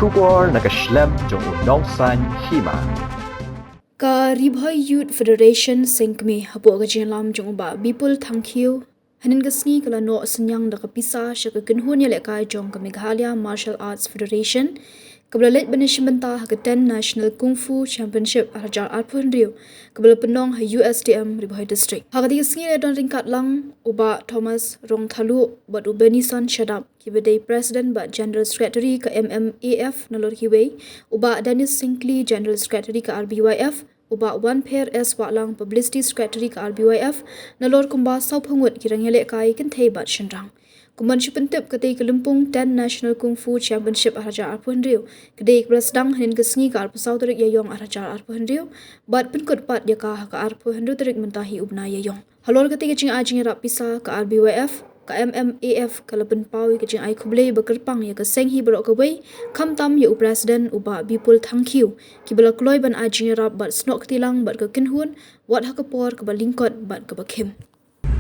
Shubor nakashlem jong unong san hima. Ka Ribhoi Youth Federation sengkme hapo ka jenlam jong ba Bipul Thangkiu hanin gasni kala no senyang da kapisa syaka kenhun ya lekai jong ka Meghalaya Martial Arts Federation kabla let banishmenta ka 10 National Kung Fu Championship arajar arpun riu kabla penong ha USTM Ribhoi District hagadi gasni le don ringkat lang uba Thomas Rongthalu bat ubeni san shadap kibedai President ba General Secretary ka MMAF nalor hiwei uba Dennis Sinkley General Secretary ka RBYF uba One Pair S Waklang Publicity Secretary ka RBYF nalor kumba sau phangut kirang hele kai kin thei bat shenrang kuman shipentep katei Kalimpong 10 National Kung Fu Championship araja arpun riu kadei plasdang hanin kesni ka arpasau tarik yayong araja arpun riu bat penkut pat ya ka arpun riu tarik mentahi ubna yayong halor katei kecing ajing rap pisa ka RBYF ka MMAF kalapan pawi kecing ai kublei bekerpang ya ka senghi berok kawai kam tam ya Presiden uba Bipul Thangkiu kibala kloi ban ajing rap bat snok tilang bat ka kinhun wat hakapor ka balingkot bat ka bakim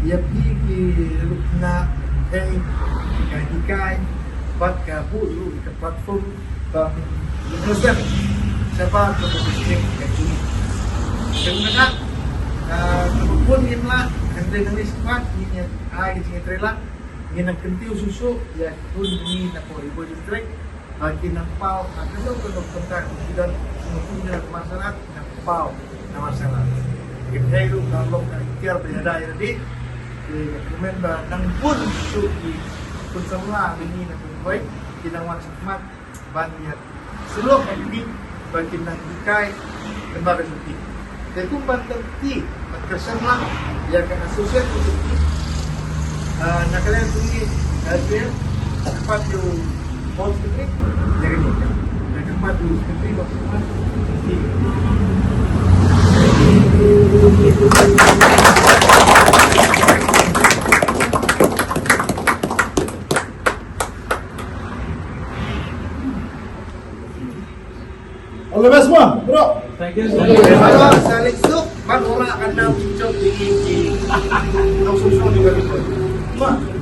ya ki lukna kai bat ka bu ka platform ba Indonesia sebab kemudian kaji sebenarnya pun imla hendak nulis kuat ini ai di trela ini nak kentiu susu ya pun ini nak ibu distrik bagi nampau kalau kalau tentang dan punya masyarakat nampau masalah kita itu kalau ikhtiar berada di remember nang pun suki pun semua ini nak baik kita wan semat banyak seluruh ini bagi nang dikai lembaga suki itu penting kesemlah yang kena sosial itu nak kalian tinggi hasil cepat you post ini dari mana dan cepat you seperti maksudnya All the best, man. Bro. Thank you. Kalau saling suk, mak orang akan nak muncul di. Langsung juga gitu.